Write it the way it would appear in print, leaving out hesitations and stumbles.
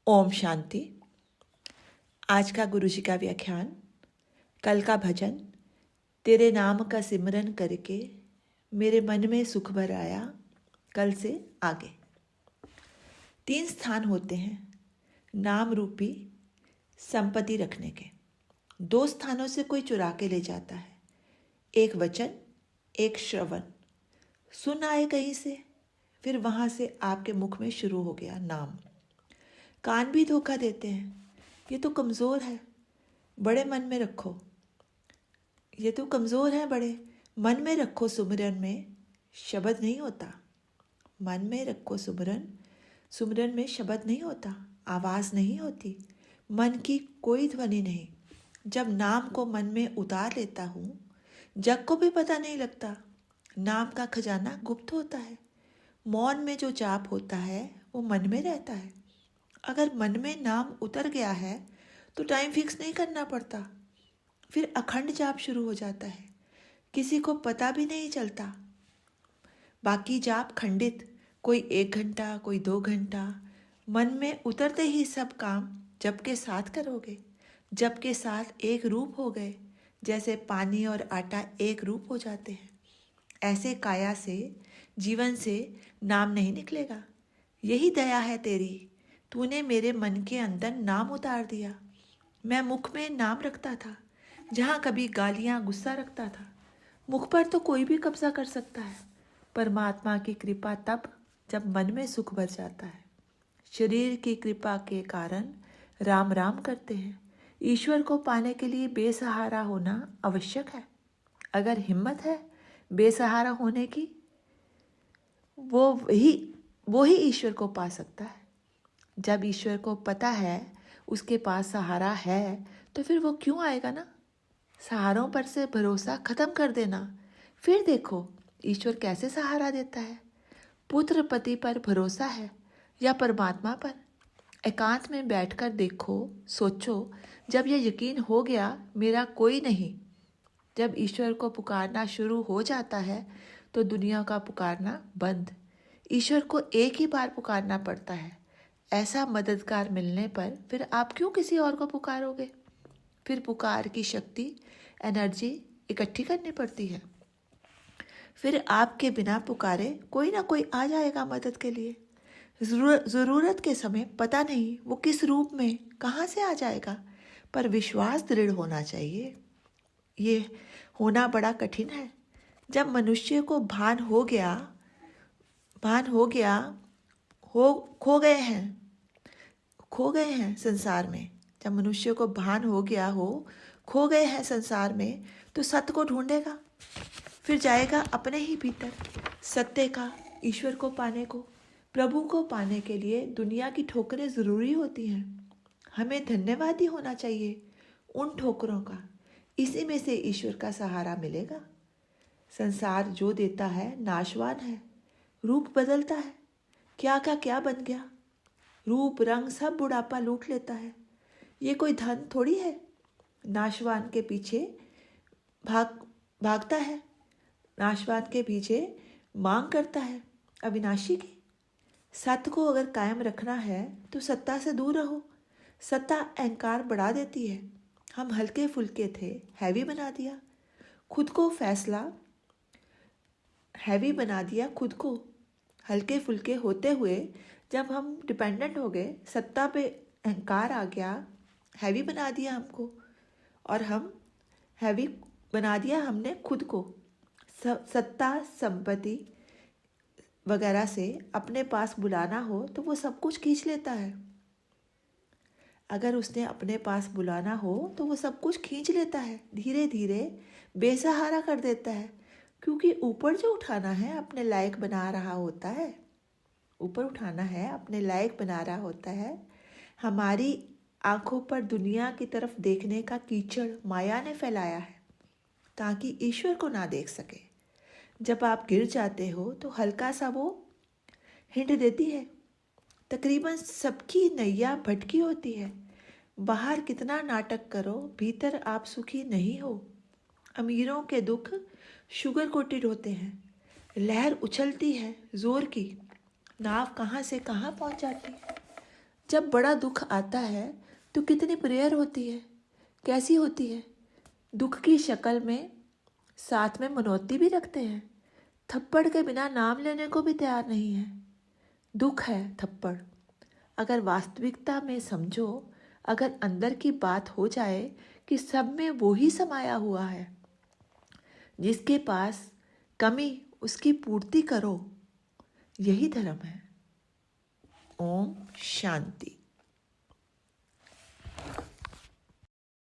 ओम शांति। आज का गुरु जी का व्याख्यान, कल का भजन। तेरे नाम का सिमरन करके मेरे मन में सुख भर आया, कल से आगे। 3 स्थान होते हैं नाम रूपी संपत्ति रखने के। 2 स्थानों से कोई चुरा के ले जाता है, एक वचन, एक श्रवण। सुन आए कहीं से, फिर वहाँ से आपके मुख में शुरू हो गया नाम। कान भी धोखा देते हैं, ये तो कमज़ोर है, बड़े मन में रखो। ये तो कमज़ोर है, बड़े मन में रखो। सुमिरन में शब्द नहीं होता, मन में रखो सुमिरन। सुमिरन में शब्द नहीं होता, आवाज़ नहीं होती, मन की कोई ध्वनि नहीं। जब नाम को मन में उतार लेता हूँ, जग को भी पता नहीं लगता। नाम का खजाना गुप्त होता है। मौन में जो जाप होता है वो मन में रहता है। अगर मन में नाम उतर गया है तो टाइम फिक्स नहीं करना पड़ता, फिर अखंड जाप शुरू हो जाता है, किसी को पता भी नहीं चलता। बाकी जाप खंडित, कोई 1 घंटा, कोई 2 घंटा। मन में उतरते ही सब काम जप के साथ करोगे, जप के साथ एक रूप हो गए। जैसे पानी और आटा एक रूप हो जाते हैं, ऐसे काया से, जीवन से नाम नहीं निकलेगा। यही दया है तेरी, तूने मेरे मन के अंदर नाम उतार दिया। मैं मुख में नाम रखता था, जहाँ कभी गालियाँ गुस्सा रखता था। मुख पर तो कोई भी कब्जा कर सकता है, परमात्मा की कृपा तब जब मन में सुख भर जाता है। शरीर की कृपा के कारण राम राम करते हैं। ईश्वर को पाने के लिए बेसहारा होना आवश्यक है। अगर हिम्मत है बेसहारा होने की, वो ही ईश्वर को पा सकता है। जब ईश्वर को पता है उसके पास सहारा है, तो फिर वो क्यों आएगा ना। सहारों पर से भरोसा खत्म कर देना, फिर देखो ईश्वर कैसे सहारा देता है। पुत्र पति पर भरोसा है या परमात्मा पर? एकांत में बैठकर देखो, सोचो। जब यह यकीन हो गया मेरा कोई नहीं, जब ईश्वर को पुकारना शुरू हो जाता है तो दुनिया का पुकारना बंद। ईश्वर को एक ही बार पुकारना पड़ता है। ऐसा मददगार मिलने पर फिर आप क्यों किसी और को पुकारोगे? फिर पुकार की शक्ति, एनर्जी इकट्ठी करनी पड़ती है। फिर आपके बिना पुकारे कोई ना कोई आ जाएगा मदद के लिए। ज़रूरत के समय पता नहीं वो किस रूप में कहाँ से आ जाएगा, पर विश्वास दृढ़ होना चाहिए। ये होना बड़ा कठिन है। जब मनुष्य को भान हो गया खो गए हैं संसार में। जब मनुष्य को भान हो गया हो, खो गए हैं संसार में, तो सत्य को ढूंढेगा, फिर जाएगा अपने ही भीतर सत्य का। ईश्वर को पाने को, प्रभु को पाने के लिए दुनिया की ठोकरें ज़रूरी होती हैं। हमें धन्यवादी होना चाहिए उन ठोकरों का, इसी में से ईश्वर का सहारा मिलेगा। संसार जो देता है नाशवान है, रूप बदलता है, क्या का क्या बन गया। रूप रंग सब बुढ़ापा लूट लेता है। ये कोई धन थोड़ी है, नाशवान के पीछे भागता है, नाशवान के पीछे मांग करता है अविनाशी की। सत्य को अगर कायम रखना है तो सत्ता से दूर रहो। सत्ता अहंकार बढ़ा देती है। हम हल्के फुल्के थे, हैवी बना दिया खुद को। फैसला हैवी बना दिया खुद को। हल्के फुल्के होते हुए जब हम डिपेंडेंट हो गए, सत्ता पे अहंकार आ गया, हैवी बना दिया हमको, और हम हैवी बना दिया हमने खुद को। सत्ता संपत्ति वगैरह से अपने पास बुलाना हो तो वो सब कुछ खींच लेता है। अगर उसने अपने पास बुलाना हो तो वो सब कुछ खींच लेता है, धीरे धीरे बेसहारा कर देता है। क्योंकि ऊपर जो उठाना है अपने लायक बना रहा होता है, ऊपर उठाना है अपने लायक बना रहा होता है। हमारी आंखों पर दुनिया की तरफ देखने का कीचड़ माया ने फैलाया है ताकि ईश्वर को ना देख सके। जब आप गिर जाते हो तो हल्का सा वो हिंट देती है। तकरीबन सबकी नैया भटकी होती है। बाहर कितना नाटक करो, भीतर आप सुखी नहीं हो। अमीरों के दुख शुगर कोटेड होते हैं। लहर उछलती है जोर की, नाव कहाँ से कहाँ पहुँच जाती है। जब बड़ा दुख आता है तो कितनी प्रेयर होती है, कैसी होती है। दुख की शक्ल में साथ में मनौती भी रखते हैं। थप्पड़ के बिना नाम लेने को भी तैयार नहीं है। दुख है थप्पड़। अगर वास्तविकता में समझो, अगर अंदर की बात हो जाए कि सब में वो ही समाया हुआ है, जिसके पास कमी उसकी पूर्ति करो, यही धर्म है। ओम शांति।